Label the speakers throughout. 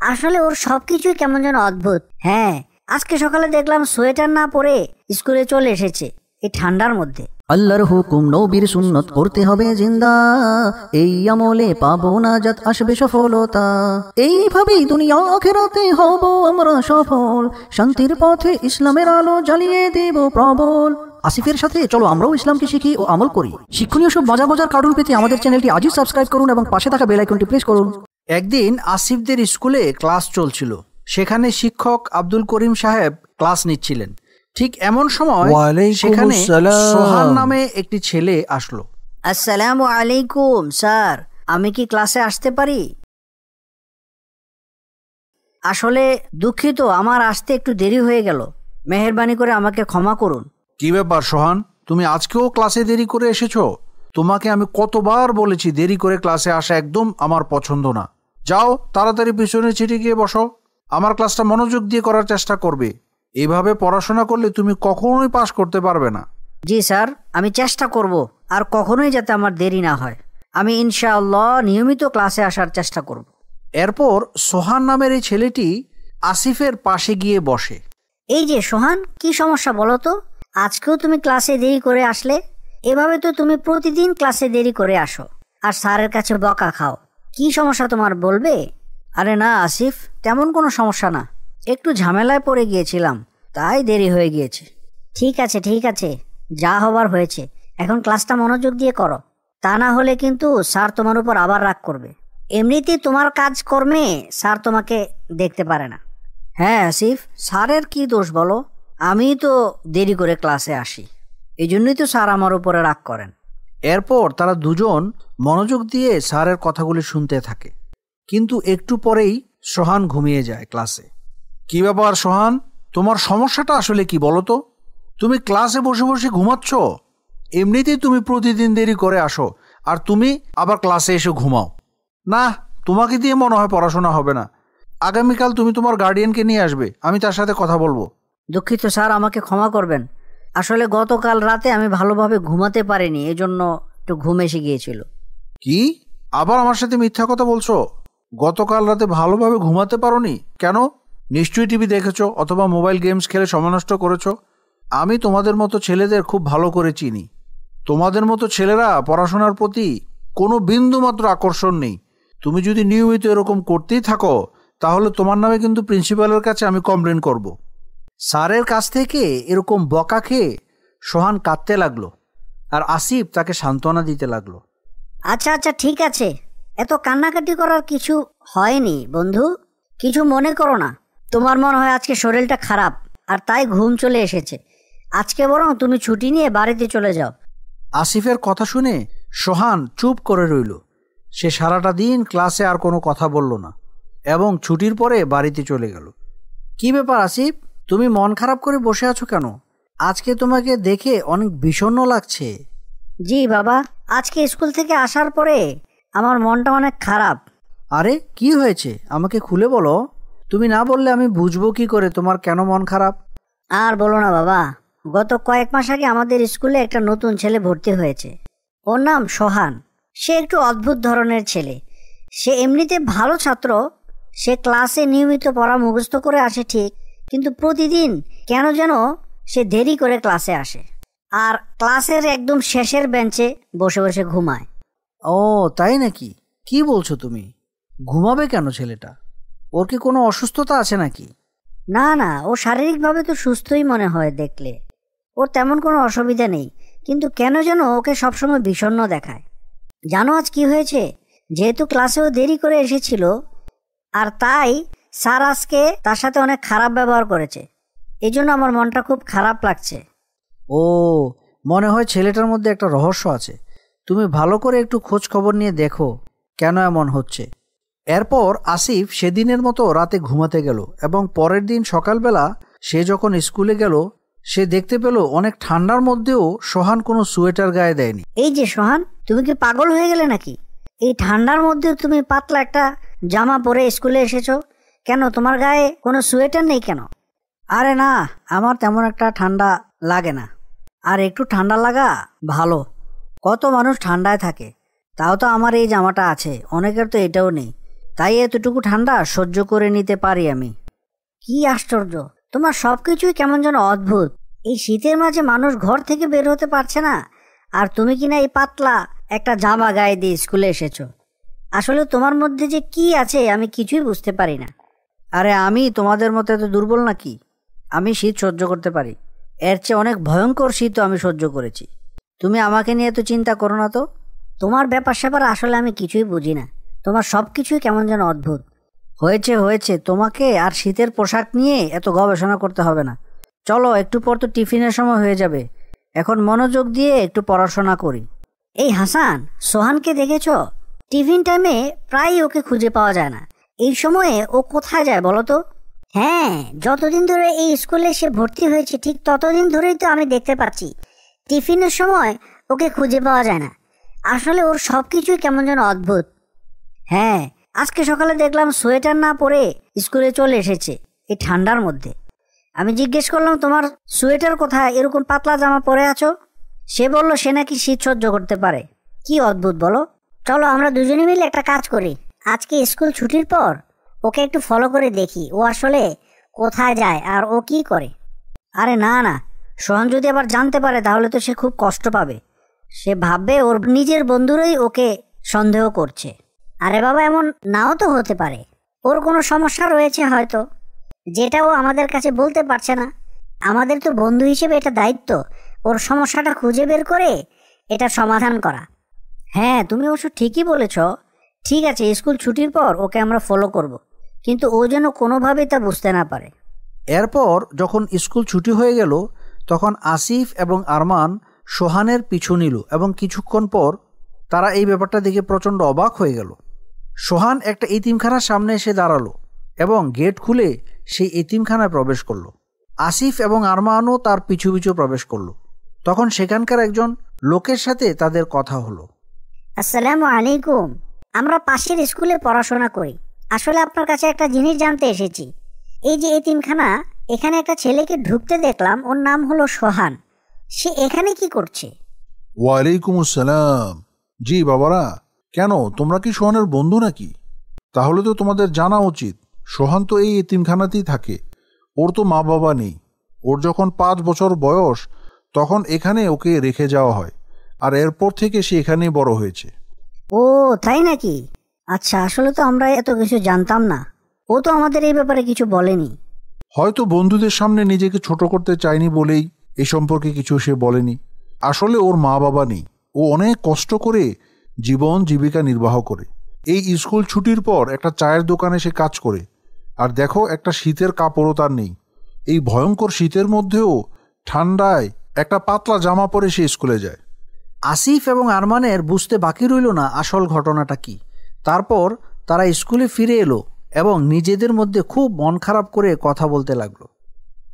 Speaker 1: আসলে ওর সবকিছুই কেমন যেন অদ্ভুত। হ্যাঁ, আজকে সকালে দেখলাম সোয়েটার না পরে স্কুলে চলে এসেছে এই ঠান্ডার মধ্যে।
Speaker 2: আল্লাহর হুকুম নবীর সুন্নত করতে হবে জিন্দা, এই আমলে পাবো না জাত আসবে সফলতা। এইভাবেই দুনিয়া আখিরাতে হব আমরা সফল, শান্তির পথে ইসলামের আলো জ্বালিয়ে দেব প্রবল। আসিফের সাথে চলো আমরাও ইসলামকে শিখি ও আমল করি। শিক্ষণীয় সব মজার মজার কার্টুন পেতে আমাদের চ্যানেলটি আজই সাবস্ক্রাইব করুন এবং পাশে থাকা বেল আইকনটি প্রেস করুন।
Speaker 3: একদিন আসিফদের স্কুলে ক্লাস চলছিল। সেখানে শিক্ষক আব্দুল করিম সাহেব ক্লাস নিচ্ছিলেন। ঠিক এমন সময় সেখানে সোহান নামে একটি ছেলে আসলো।
Speaker 1: আসসালামু আলাইকুম স্যার, আমি কি ক্লাসে আসতে পারি? আসলে দুঃখিত, আমার আসতে একটু দেরি হয়ে গেল, মেহেরবানি করে আমাকে ক্ষমা করুন।
Speaker 3: কি ব্যাপার সোহান, তুমি আজকেও ক্লাসে দেরি করে এসেছো? তোমাকে আমি কতবার বলেছি দেরি করে ক্লাসে আসা একদম আমার পছন্দ না। যাও তাড়াতাড়ি পিছনে ছিটে গিয়ে বসো, আমার ক্লাসটা মনোযোগ দিয়ে করার চেষ্টা করবে। এইভাবে পড়াশোনা করলে তুমি কখনোই পাস করতে পারবে না।
Speaker 1: জি স্যার, আমি চেষ্টা করব আর কখনোই যাতে আমার দেরি না হয়। আমি ইনশাআল্লাহ নিয়মিত ক্লাসে আসার চেষ্টা করব।
Speaker 3: এরপর সোহান নামের এই ছেলেটি আসিফের পাশে গিয়ে বসে।
Speaker 1: এই যে সোহান, কি সমস্যা বলো তো? আজকেও তুমি ক্লাসে দেরি করে আসলে? এভাবে তো তুমি প্রতিদিন ক্লাসে দেরি করে আসো আর স্যারের কাছে বকা খাও। কি সমস্যা তোমার বলবে? আরে না আসিফ, তেমন কোনো সমস্যা না, একটু ঝামেলায় পড়ে গিয়েছিলাম, তাই দেরি হয়ে গিয়েছে। ঠিক আছে, যা হবার হয়েছে। এখন ক্লাসটা মনোযোগ দিয়ে করো, তা না হলে কিন্তু স্যার তোমার উপর আবার রাগ করবে। এমনিতেই তোমার কাজকর্মে স্যার তোমাকে দেখতে পারে না। হ্যাঁ আসিফ, স্যারের কি দোষ বলো? আমি তো দেরি করে ক্লাসে আসি, এই জন্যই তো স্যার আমার উপরে রাগ করেন।
Speaker 3: এরপর তারা দুজন মনোযোগ দিয়ে স্যারের কথাগুলি শুনতে থাকে। কিন্তু একটু পরেই সোহান ঘুমিয়ে যায় ক্লাসে। কি ব্যাপার সোহান, তোমার সমস্যাটা আসলে কি বলো তো? তুমি ক্লাসে বসে বসে ঘুমাচ্ছ? এমনিতেই তুমি প্রতিদিন দেরি করে আসো, আর তুমি আবার ক্লাসে এসে ঘুমাও না। তোমাকে দিয়ে মনে হয় পড়াশোনা হবে না। আগামীকাল তুমি তোমার গার্ডিয়ানকে নিয়ে আসবে, আমি তার সাথে কথা বলবো।
Speaker 1: দুঃখিত স্যার, আমাকে ক্ষমা করবেন। আসলে গতকাল রাতে আমি ভালোভাবে ঘুমাতে পারিনি, এজন্য একটু ঘুম এসে গিয়েছিল।
Speaker 3: কি, আবার আমার সাথে মিথ্যা কথা বলছো? গতকাল রাতে ভালোভাবে ঘুমাতে পারোনি কেন? নিশ্চয়ই টিভি দেখেছো অথবা মোবাইল গেমস খেলে সময় নষ্ট করেছো। আমি তোমাদের মতো ছেলেদের খুব ভালো করে চিনি। তোমাদের মতো ছেলেরা পড়াশোনার প্রতি কোনো বিন্দু মাত্র আকর্ষণ নেই। তুমি যদি নিয়মিত এরকম করতেই থাকো তাহলে তোমার নামে কিন্তু প্রিন্সিপালের কাছে আমি কমপ্লেন করব। স্যারের কাছ থেকে এরকম বকা খেয়ে সোহান কাঁদতে লাগলো, আর আসিফ তাকে সান্ত্বনা দিতে লাগলো।
Speaker 1: আচ্ছা ঠিক আছে, এত কান্নাকাটি করার কিছু হয়নি বন্ধু, কিছু মনে করো না। তোমার মনে হয় আজকে শরীরটা খারাপ আর তাই ঘুম চলে এসেছে। আজকে বরং তুমি ছুটি নিয়ে বাড়িতে চলে যাও।
Speaker 3: আসিফের কথা শুনে সোহান চুপ করে রইল। সে সারাটা দিন ক্লাসে আর কোনো কথা বলল না এবং ছুটির পরে বাড়িতে চলে গেল। কি ব্যাপার আসিফ, তুমি মন খারাপ করে বসে আছো কেন? আজকে তোমাকে দেখে অনেক বিষণ্ণ লাগছে।
Speaker 1: জি বাবা, আজকে স্কুল থেকে আসার পরে আমার মনটা অনেক খারাপ।
Speaker 3: আরে কি হয়েছে আমাকে খুলে বলো। তুমি না বললে আমি বুঝবো কি করে তোমার কেন মন খারাপ।
Speaker 1: আর বলো না বাবা, গত কয়েক মাস আগে আমাদের স্কুলে একটা নতুন ছেলে ভর্তি হয়েছে। ওর নাম সোহান। সে একটু অদ্ভুত ধরনের ছেলে। সে এমনিতে ভালো ছাত্র, সে ক্লাসে নিয়মিত পড়া মুখস্থ করে আসে ঠিক, কিন্তু প্রতিদিন কেন যেন সে দেরি করে ক্লাসে আসে আর ক্লাসের একদম শেষের বেঞ্চে বসে বসে ঘুমায়।
Speaker 3: ও তাই নাকি? কি বলছো তুমি? ঘুমাবে কেন ছেলেটা? ওর কি কোনো অসুস্থতা আছে নাকি?
Speaker 1: না, ও শারীরিকভাবে তো সুস্থই মনে হয় দেখলে, ওর তেমন কোনো অসুবিধা নেই, কিন্তু কেন যেন ওকে সবসময় বিষণ্ণ দেখায়। জানো আজ কি হয়েছে? যেহেতু ক্লাসেও দেরি করে এসেছিল আর তাই স্যার আজকে তার সাথে অনেক খারাপ ব্যবহার করেছে, এই জন্য আমার মনটা খুব খারাপ লাগছে।
Speaker 3: ও, মনে হয় ছেলেটার মধ্যে একটা রহস্য আছে। তুমি ভালো করে একটু খোঁজ খবর নিয়ে দেখো কেন এমন হচ্ছে। এরপর আসিফ সেদিনের মতো রাতে ঘুমাতে গেল এবং পরের দিন সকালবেলা সে যখন স্কুলে গেল সে দেখতে পেল অনেক ঠান্ডার মধ্যেও সোহান কোনো সোয়েটার গায়ে দেয়নি।
Speaker 1: এই যে সোহান, তুমি কি পাগল হয়ে গেলে নাকি? এই ঠান্ডার মধ্যে তুমি পাতলা একটা জামা পরে স্কুলে এসেছো কেন? তোমার গায়ে কোনো সোয়েটার নেই কেন? আরে না, আমার তেমন একটা ঠান্ডা লাগে না, আর একটু ঠান্ডা লাগা ভালো। কত মানুষ ঠান্ডায় থাকে, তাও তো আমার এই জামাটা আছে, অনেকের তো এটাও নেই।
Speaker 2: তাই এতটুকু ঠান্ডা সহ্য করে নিতে পারি আমি।
Speaker 1: কি আশ্চর্য, তোমার সবকিছুই কেমন যেন অদ্ভুত। এই শীতের মাঝে মানুষ ঘর থেকে বের হতে পারছে না, আর তুমি কিনা এই পাতলা একটা জামা গায়ে দিয়ে স্কুলে এসেছো। আসলে তোমার মধ্যে যে কি আছে আমি কিছুই বুঝতে পারি না।
Speaker 2: আরে আমি তোমাদের মতো এত দুর্বল নাকি? আমি শীত সহ্য করতে পারি, এর চেয়ে অনেক ভয়ঙ্কর শীতও আমি সহ্য করেছি। তুমি আমাকে নিয়ে এত চিন্তা করো না তো।
Speaker 1: তোমার ব্যাপার স্যাপার আসলে আমি কিছুই বুঝি না, তোমার সব কিছুই কেমন যেন অদ্ভুত।
Speaker 2: হয়েছে হয়েছে, তোমাকে আর শীতের পোশাক নিয়ে এত গবেষণা করতে হবে না। চলো, একটু পর তো টিফিনের সময় হয়ে যাবে, এখন মনোযোগ দিয়ে একটু পড়াশোনা করি।
Speaker 1: এই হাসান, সোহানকে দেখেছো? টিফিন টাইমে প্রায়ই ওকে খুঁজে পাওয়া যায় না। এই সময়ে ও কোথায় যায় বলো তো? হ্যাঁ, যতদিন ধরে এই স্কুলে সে ভর্তি হয়েছে ঠিক ততদিন ধরেই তো আমি দেখতে পাচ্ছি টিফিনের সময় ওকে খুঁজে পাওয়া যায় না। আসলে ওর সব কিছুই কেমন যেন অদ্ভুত। হ্যাঁ, আজকে সকালে দেখলাম সোয়েটার না পরে স্কুলে চলে এসেছে এই ঠান্ডার মধ্যে। আমি জিজ্ঞেস করলাম, তোমার সোয়েটার কোথায়, এরকম পাতলা জামা পরে আছো? সে বলল সে নাকি শীত সহ্য করতে পারে। কি অদ্ভুত বলো। চলো আমরা দুজনে মিলে একটা কাজ করি, আজকে স্কুল ছুটির পর ওকে একটু ফলো করে দেখি ও আসলে কোথায় যায় আর ও কি করে। আরে না না, সোহান যদি আবার জানতে পারে তাহলে তো সে খুব কষ্ট পাবে। সে ভাববে ওর নিজের বন্ধুরাই ওকে সন্দেহ করছে। আরে বাবা, এমন নাও তো হতে পারে, ওর কোনো সমস্যা রয়েছে হয়তো, যেটা ও আমাদের কাছে বলতে পারছে না। আমাদের তো বন্ধু হিসেবে এটা দায়িত্ব ওর সমস্যাটা খুঁজে বের করে এটা সমাধান করা। হ্যাঁ, তুমি অবশ্য ঠিকই বলেছ। ঠিক আছে, স্কুল ছুটির পর ওকে আমরা ফলো করব, কিন্তু ও যেন কোনোভাবেই তা বুঝতে না পারে।
Speaker 2: এরপর যখন স্কুল ছুটি হয়ে গেল তখন আসিফ এবং আরমান সোহানের পিছু নিল এবং কিছুক্ষণ পর তারা এই ব্যাপারটা দেখে প্রচণ্ড অবাক হয়ে গেল। সোহান একটা এতিমখানার সামনে এসে দাঁড়ালো এবং গেট খুলে সেই এতিমখানায় প্রবেশ করলো। আসিফ এবং আরমানও তার পিছু পিছু প্রবেশ করলো। তখন সেখানকার একজন লোকের সাথে তাদের কথা হলো।
Speaker 1: আসসালামু আলাইকুম, আমরা পাশের স্কুলে পড়াশোনা করি। আসলে আপনার কাছে একটা জিনিস জানতে এসেছি। এই যে এতিমখানা, এখানে একটা ছেলেকে ঢুকতে দেখলাম, ওর নাম হলো সোহান। সে এখানে কি করছে?
Speaker 3: ওয়ালাইকুম আসসালাম। জি বাবারা, কেন তোমরা কি সোহানের বন্ধু নাকি? তাহলে তো তোমাদের জানা উচিত সোহান তো এই এতিমখানাতেই থাকে। ওর তো মা বাবা নেই। ওর যখন 5 বছর বয়স তখন এখানে ওকে রেখে যাওয়া হয়, আর এরপর থেকে সে এখানেই বড় হয়েছে।
Speaker 1: ও তাই নাকি? আচ্ছা, আসলে তো আমরা এত কিছু জানতাম না। ও তো আমাদের এই ব্যাপারে কিছু বলেনি।
Speaker 3: হয়তো বন্ধুদের সামনে নিজেকে ছোট করতে চায়নি বলেই এ সম্পর্কে কিছু সে বলেনি। আসলে ওর মা বাবা নেই, ও অনেক কষ্ট করে জীবন জীবিকা নির্বাহ করে। এই স্কুল ছুটির পর একটা চায়ের দোকানে সে কাজ করে। আর দেখো, একটা শীতের কাপড়ও তার নেই। এই ভয়ঙ্কর শীতের মধ্যেও ঠান্ডায় একটা পাতলা জামা পরে সে স্কুলে যায়।
Speaker 2: আসিফ এবং আরমানের বুঝতে বাকি রইল না আসল ঘটনাটা কি। তারপর তারা স্কুলে ফিরে এলো এবং নিজেদের মধ্যে খুব মন খারাপ করে কথা বলতে লাগলো।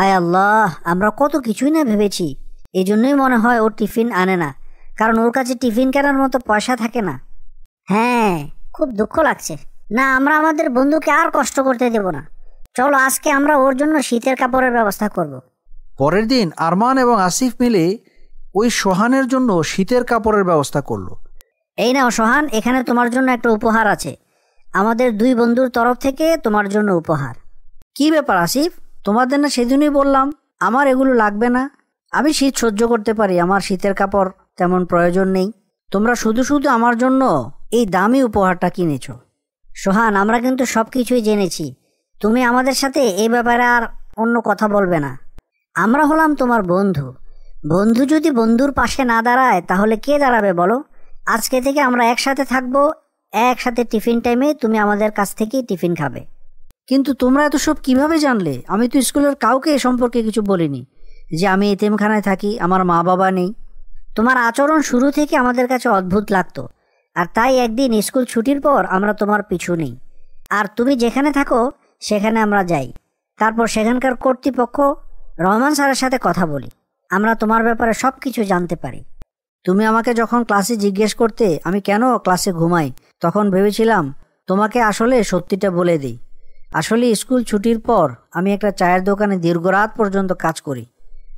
Speaker 1: আয় আল্লাহ, আমরা কত কিছুই না ভেবেছি। এই জন্যই মনে হয় ও টিফিন আনে না, কারণ ওর কাছে টিফিন কেনার মতো পয়সা থাকে না। হ্যাঁ, খুব দুঃখ লাগছে। না, আমরা আমাদের বন্ধুকে আর কষ্ট করতে দেব না। চলো আজকে আমরা ওর জন্য শীতের কাপড়ের ব্যবস্থা করব।
Speaker 2: পরের দিন আরমান এবং আসিফ মিলে ওই সোহানের জন্য শীতের কাপড়ের ব্যবস্থা করলো।
Speaker 1: এই নাও সোহান, এখানে তোমার জন্য একটা উপহার আছে। আমাদের 2 বন্ধুর তরফ থেকে তোমার জন্য উপহার।
Speaker 2: কি ব্যাপার আসিফ, তোমাদের না সেদিনই বললাম আমার এগুলো লাগবে না? আমি শীত সহ্য করতে পারি, আমার শীতের কাপড় তেমন প্রয়োজন নেই। তোমরা শুধু শুধু আমার জন্য এই দামি উপহারটা কিনেছো।
Speaker 1: সোহান, আমরা কিন্তু সব কিছুই জেনেছি। তুমি আমাদের সাথে এই ব্যাপারে আর অন্য কথা বলবে না। আমরা হলাম তোমার বন্ধু। বন্ধু যদি বন্ধুর পাশে না দাঁড়ায় তাহলে কে দাঁড়াবে বলো? আজকে থেকে আমরা একসাথে থাকবো, একসাথে টিফিন টাইমে তুমি আমাদের কাছ থেকেই টিফিন খাবে।
Speaker 2: কিন্তু তোমরা এত সব কিভাবে জানলে? আমি তো স্কুলের কাউকে এ সম্পর্কে কিছু বলিনি যে আমি এতিমখানায় থাকি, আমার মা বাবা নেই।
Speaker 1: তোমার আচরণ শুরু থেকে আমাদের কাছে অদ্ভুত লাগতো, আর তাই একদিন স্কুল ছুটির পর আমরা তোমার পিছু নেই, আর তুমি যেখানে থাকো সেখানে আমরা যাই। তারপর সেখানকার কর্তৃপক্ষ রহমান স্যারের সাথে কথা বলি, আমরা তোমার ব্যাপারে সব কিছু জানতে পারি।
Speaker 2: তুমি আমাকে যখন ক্লাসে জিজ্ঞেস করতে আমি কেন ক্লাসে ঘুমাই, তখন ভেবেছিলাম তোমাকে আসলে সত্যিটা বলে দিই। আসলে স্কুল ছুটির পর আমি একটা চায়ের দোকানে দীর্ঘ রাত পর্যন্ত কাজ করি,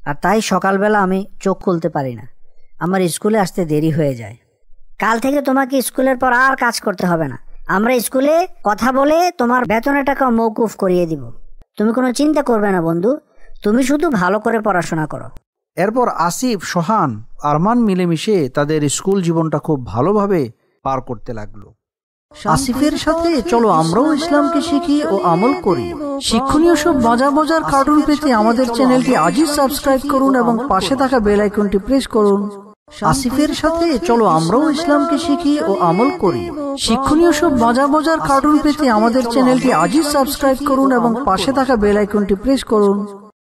Speaker 2: আর তাই সকালবেলা আমি চোখ খুলতে পারি না, আমার স্কুলে আসতে দেরি হয়ে যায়।
Speaker 1: কাল থেকে তোমাকে স্কুলের পর আর কাজ করতে হবে না, আমরা স্কুলে কথা বলে তোমার বেতনের টাকা মওকুফ করিয়ে দিব। তুমি কোনো চিন্তা করবে না বন্ধু, তুমি শুধু ভালো করে পড়াশোনা করো।
Speaker 3: এরপর আসিফ, সোহান, আরমান মিলেমিশে তাদের স্কুল জীবনটা খুব ভালোভাবে পার করতে লাগলো।
Speaker 2: আসিফের সাথে চলো আমরাও ইসলামকে শিখি ও আমল করি। শিক্ষণীয় সব মজার মজার কার্টুন পেতে আমাদের চ্যানেলটি আজই সাবস্ক্রাইব করুন এবং পাশে থাকা বেল আইকনটি প্রেস করুন। আসিফের সাথে চলো আমরাও ইসলামকে শিখি ও আমল করি। শিক্ষণীয় সব মজার মজার কার্টুন পেতে আমাদের চ্যানেলটি আজই সাবস্ক্রাইব করুন এবং পাশে থাকা বেল আইকনটি প্রেস করুন।